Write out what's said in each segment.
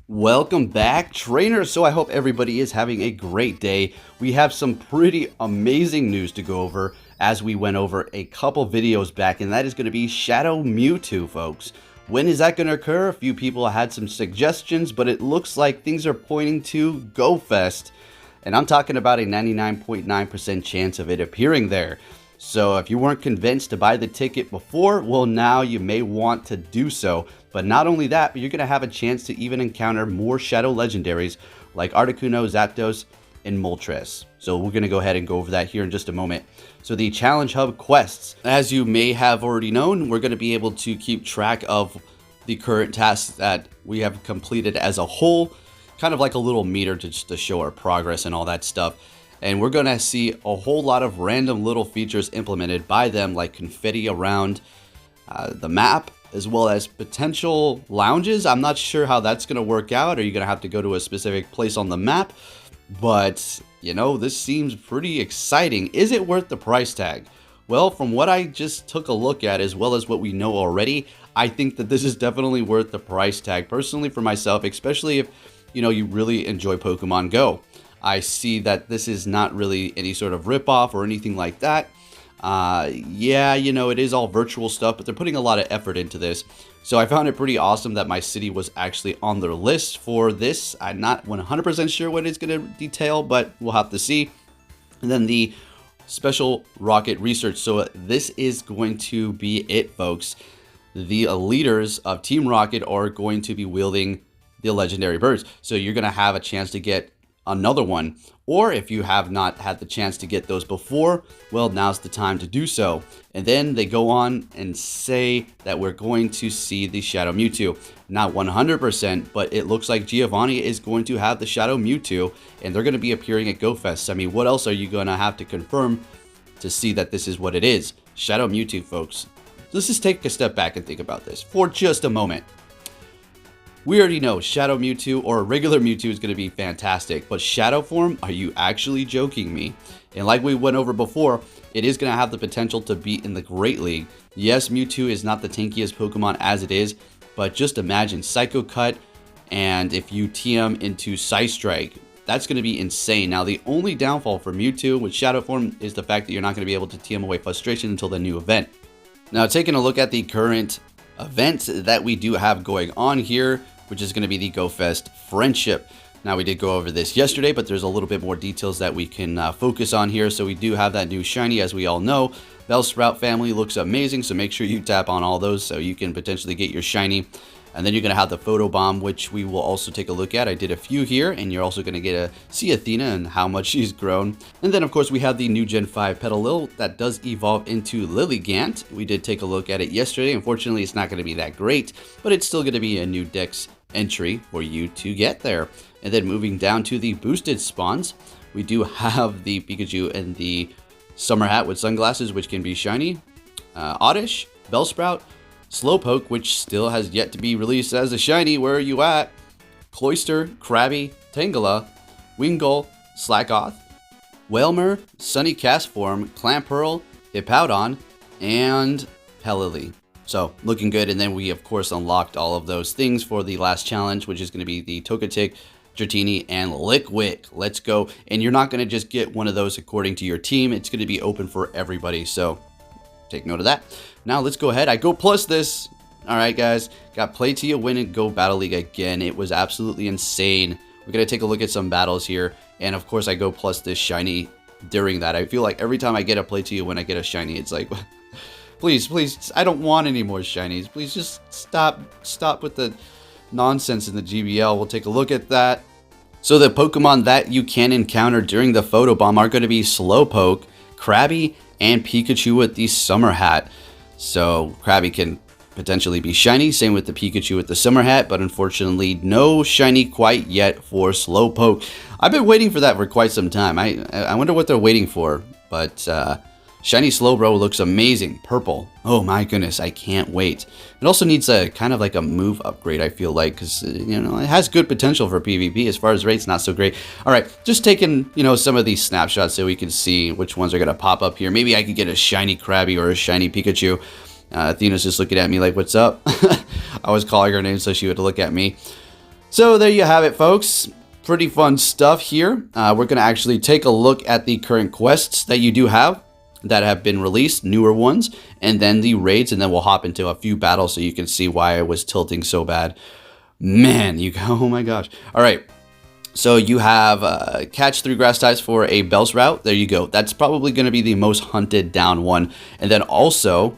Welcome back, trainers. So I hope everybody is having a great day. We have some pretty amazing news to go over as we went over a couple videos back, and that is going to be Shadow Mewtwo, folks. When is that going to occur? A few people had some suggestions, but it looks like things are pointing to GoFest. And I'm talking about a 99.9% chance of it appearing there. So if you weren't convinced to buy the ticket before, well, now you may want to do so. But not only that, but you're going to have a chance to even encounter more Shadow Legendaries like Articuno, Zapdos, and Moltres. So we're going to go ahead and go over that here in just a moment. So the Challenge Hub quests, as you may have already known, we're going to be able to keep track of the current tasks that we have completed as a whole, kind of like a little meter just to show our progress and all that stuff. And we're going to see a whole lot of random little features implemented by them, like confetti around the map, as well as potential lounges. I'm not sure how that's going to work out. Are you going to have to go to a specific place on the map? But, you know, this seems pretty exciting. Is it worth the price tag? Well, from what I just took a look at, as well as what we know already, I think that this is definitely worth the price tag. Personally, for myself, especially if, you know, you really enjoy Pokemon Go. I see that this is not really any sort of ripoff or anything like that. Yeah, you know, it is all virtual stuff, but they're putting a lot of effort into this. So I found it pretty awesome that my city was actually on their list for this. I'm not 100% sure what it's going to detail, but we'll have to see. And then the special rocket research. So this is going to be it, folks. The leaders of Team Rocket are going to be wielding the legendary birds. So you're going to have a chance to get another one, or if you have not had the chance to get those before, well, now's the time to do so. And then they go on and say that we're going to see the Shadow Mewtwo. Not 100%, but it looks like Giovanni is going to have the Shadow Mewtwo, and they're going to be appearing at GoFest. I mean, what else are you going to have to confirm to see that this is what it is? Shadow Mewtwo, folks. Let's just take a step back and think about this for just a moment. We already know Shadow Mewtwo or regular Mewtwo is going to be fantastic, but Shadow form, are you actually joking me? And like we went over before, it is going to have the potential to beat in the Great League. Yes, Mewtwo is not the tankiest Pokemon as it is, but just imagine Psycho Cut, and if you TM into Psystrike, that's going to be insane. Now, the only downfall for Mewtwo with Shadow form is the fact that you're not going to be able to TM away Frustration until the new event. Now, taking a look at the current events that we do have going on here, which is going to be the GoFest Friendship. Now, we did go over this yesterday, but there's a little bit more details that we can focus on here. So we do have that new shiny, as we all know. Bellsprout family looks amazing, so make sure you tap on all those so you can potentially get your shiny. And then you're going to have the Photo Bomb, which we will also take a look at. I did a few here, and you're also going to get to see Athena and how much she's grown. And then, of course, we have the new Gen 5 Petalil that does evolve into Lilligant. We did take a look at it yesterday. Unfortunately, it's not going to be that great, but it's still going to be a new Dex entry for you to get there. And then moving down to the boosted spawns, we do have the Pikachu and the Summer Hat with sunglasses, which can be shiny, Oddish, Bellsprout, Slowpoke, which still has yet to be released as a shiny. Where are you at? Cloyster, Krabby, Tangela, Wingull, Slackoth, Wailmer, Sunny Castform, Clamperl, Hippowdon, and Pelili. So, looking good. And then we, of course, unlocked all of those things for the last challenge, which is going to be the Togetic, Dratini, and Lickwick. Let's go. And you're not going to just get one of those according to your team. It's going to be open for everybody. So, take note of that. Now, let's go ahead. I Go Plus this. All right, guys. Got Play Till You Win and Go Battle League again. It was absolutely insane. We're going to take a look at some battles here. And, of course, I Go Plus this shiny during that. I feel like every time I get a Play Till You Win, I get a shiny. It's like... Please, please, I don't want any more shinies. Please just stop with the nonsense in the GBL. We'll take a look at that. So the Pokemon that you can encounter during the Photo Bomb are going to be Slowpoke, Krabby, and Pikachu with the Summer Hat. So Krabby can potentially be shiny, same with the Pikachu with the Summer Hat, but unfortunately no shiny quite yet for Slowpoke. I've been waiting for that for quite some time. I wonder what they're waiting for, but... Shiny Slowbro looks amazing. Purple. Oh my goodness, I can't wait. It also needs a kind of like a move upgrade, I feel like, because, you know, it has good potential for PvP. As far as rates, not so great. All right, just taking, you know, some of these snapshots so we can see which ones are going to pop up here. Maybe I could get a shiny Krabby or a shiny Pikachu. Athena's just looking at me like, what's up? I was calling her name so she would look at me. So there you have it, folks. Pretty fun stuff here. We're going to actually take a look at the current quests that you do have that have been released, newer ones, and then the raids, and then we'll hop into a few battles so you can see why I was tilting so bad. Man, you go, oh my gosh. All right. So you have catch 3 grass types for a Bell's Route. There you go. That's probably going to be the most hunted down one. And then also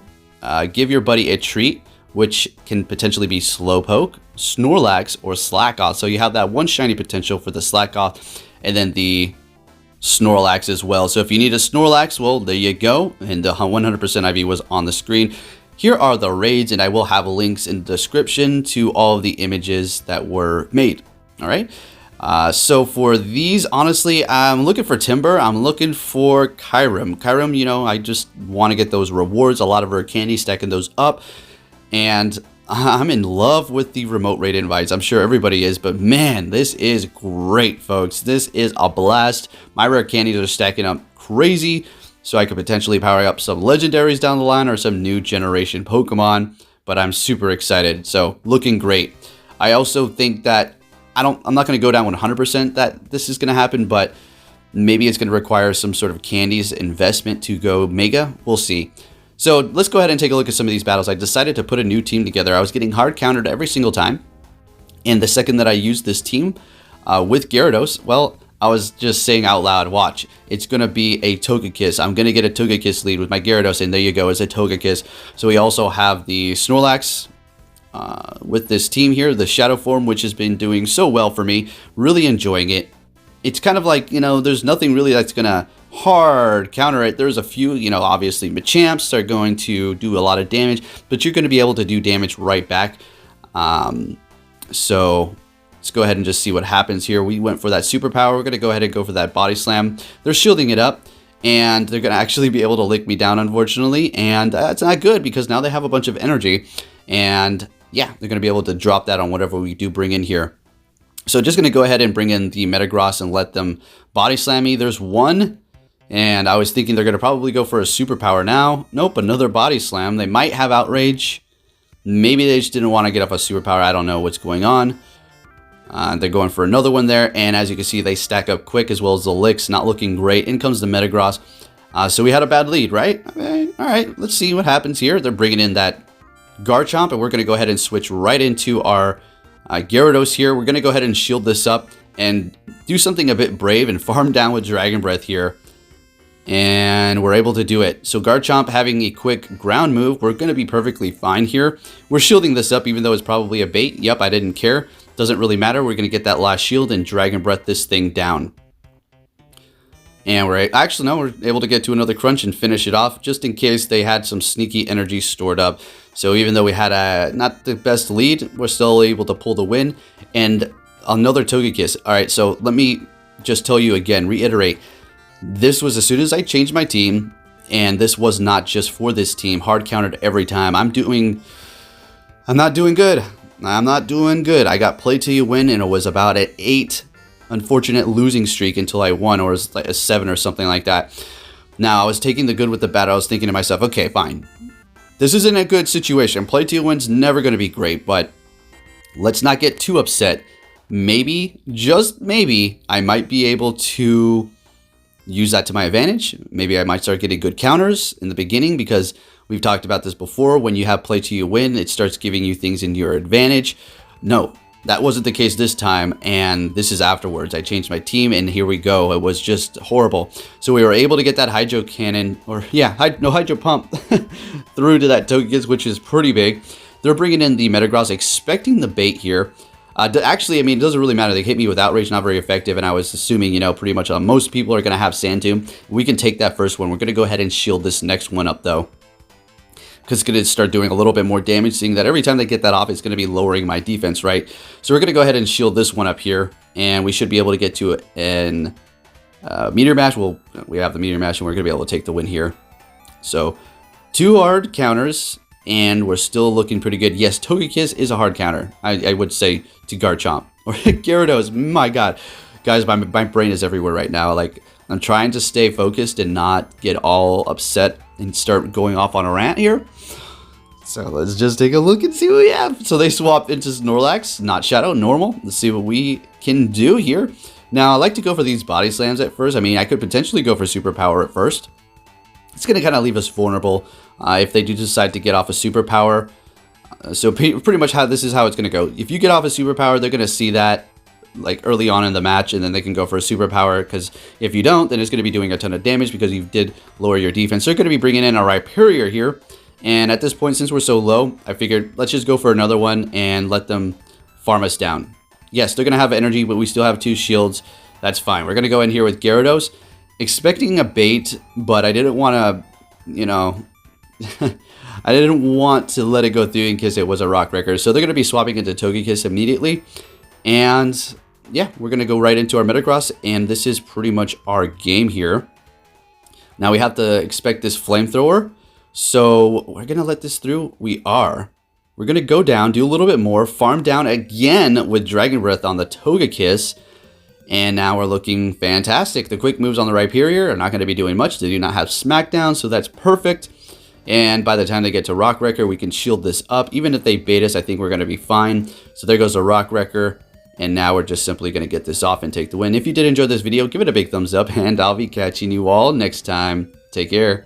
give your buddy a treat, which can potentially be Slowpoke, Snorlax, or Slackoth. So you have that one shiny potential for the Slackoth and then the Snorlax as well. So if you need a Snorlax, well, there you go. And the 100% IV was on the screen. Here are the raids, and I will have links in the description to all of the images that were made. All right. So for these, honestly, I'm looking for Timber. I'm looking for Kyurem. Kyurem, you know, I just want to get those rewards. A lot of her candy, stacking those up. And I'm in love with the remote raid invites. I'm sure everybody is, but man, this is great, folks. This is a blast. My rare candies are stacking up crazy, so I could potentially power up some legendaries down the line or some new generation Pokemon, but I'm super excited. So looking great. I also think that I'm not going to go down 100% that this is going to happen, but maybe it's going to require some sort of candies investment to go mega. We'll see. So let's go ahead and take a look at some of these battles. I decided to put a new team together. I was getting hard countered every single time. And the second that I used this team with Gyarados, well, I was just saying out loud, watch, it's going to be a Togekiss. I'm going to get a Togekiss lead with my Gyarados, and there you go, it's a Togekiss. So we also have the Snorlax with this team here, the Shadow form, which has been doing so well for me. Really enjoying it. It's kind of like, you know, there's nothing really that's going to hard counter it. There's a few, you know, obviously Machamps are going to do a lot of damage, but you're going to be able to do damage right back. So let's go ahead and just see what happens here. We went for that superpower. We're going to go ahead and go for that body slam. They're shielding it up, and they're going to actually be able to lick me down, unfortunately. And that's not good because now they have a bunch of energy. And yeah, they're going to be able to drop that on whatever we do bring in here. So just going to go ahead and bring in the Metagross and let them body slam me. There's one, and I was thinking they're going to probably go for a superpower now. Nope, another body slam. They might have Outrage. Maybe they just didn't want to get off a superpower. I don't know what's going on. They're going for another one there, and as you can see, they stack up quick as well as the licks. Not looking great. In comes the Metagross. So we had a bad lead, right? Okay. All right, let's see what happens here. They're bringing in that Garchomp, and we're going to go ahead and switch right into our Gyarados here. We're going to go ahead and shield this up and do something a bit brave and farm down with Dragon Breath here. And we're able to do it. So Garchomp having a quick ground move, we're going to be perfectly fine here. We're shielding this up even though it's probably a bait. Yep, I didn't care. Doesn't really matter. We're going to get that last shield and Dragon Breath this thing down. And we're able to get to another crunch and finish it off just in case they had some sneaky energy stored up. So even though we had not the best lead, we're still able to pull the win. And another Togekiss. All right, so let me just tell you again, reiterate. This was as soon as I changed my team, and this was not just for this team. Hard countered every time. I'm not doing good. I'm not doing good. I got play till you win, and it was about an 8 unfortunate losing streak until I won, or it was like a 7 or something like that. Now, I was taking the good with the bad. I was thinking to myself, okay, fine. This isn't a good situation. Play till you win's never going to be great, but let's not get too upset. Maybe, just maybe, I might be able to use that to my advantage. Maybe I might start getting good counters in the beginning because we've talked about this before. When you have play till you win, it starts giving you things in your advantage. No, that wasn't the case this time, and this is afterwards. I changed my team, and here we go. It was just horrible. So we were able to get that Hydro Cannon, or yeah, Hydro Pump through to that Togekiss, which is pretty big. They're bringing in the Metagross, expecting the bait here. Actually, I mean, it doesn't really matter. They hit me with Outrage, not very effective, and I was assuming, you know, pretty much most people are going to have Sand Tomb. We can take that first one. We're going to go ahead and shield this next one up, though, because it's going to start doing a little bit more damage, seeing that every time they get that off, it's going to be lowering my defense, right? So we're going to go ahead and shield this one up here, and we should be able to get to an Meteor Mash. Well, we have the Meteor Mash, and we're going to be able to take the win here. So 2 hard counters, and we're still looking pretty good. Yes, Togekiss is a hard counter, I would say, to Garchomp. Or Gyarados, my god. Guys, my brain is everywhere right now. Like, I'm trying to stay focused and not get all upset and start going off on a rant here. So let's just take a look and see what we have. So they swapped into Snorlax, not Shadow, normal. Let's see what we can do here. Now, I like to go for these body slams at first. I mean, I could potentially go for superpower at first. It's going to kind of leave us vulnerable if they do decide to get off a superpower. So pretty much this is how it's going to go. If you get off a superpower, they're going to see that like early on in the match, and then they can go for a superpower, because if you don't, then it's going to be doing a ton of damage because you did lower your defense. They're going to be bringing in a Rhyperior here, and at this point, since we're so low, I figured let's just go for another one and let them farm us down. Yes, they're going to have energy, but we still have 2 shields. That's fine. We're going to go in here with Gyarados, expecting a bait, but I didn't want to, you know, I didn't want to let it go through in case it was a Rock Wrecker. So they're going to be swapping into Togekiss immediately. And yeah, we're going to go right into our Metagross, and this is pretty much our game here. Now we have to expect this Flamethrower. So we're going to let this through. We are. We're going to go down, do a little bit more, farm down again with Dragon Breath on the Togekiss. And now we're looking fantastic. The quick moves on the Rhyperior are not going to be doing much. They do not have Smackdown, so that's perfect. And by the time they get to Rock Wrecker, we can shield this up. Even if they bait us, I think we're going to be fine. So there goes the Rock Wrecker. And now we're just simply going to get this off and take the win. If you did enjoy this video, give it a big thumbs up. And I'll be catching you all next time. Take care.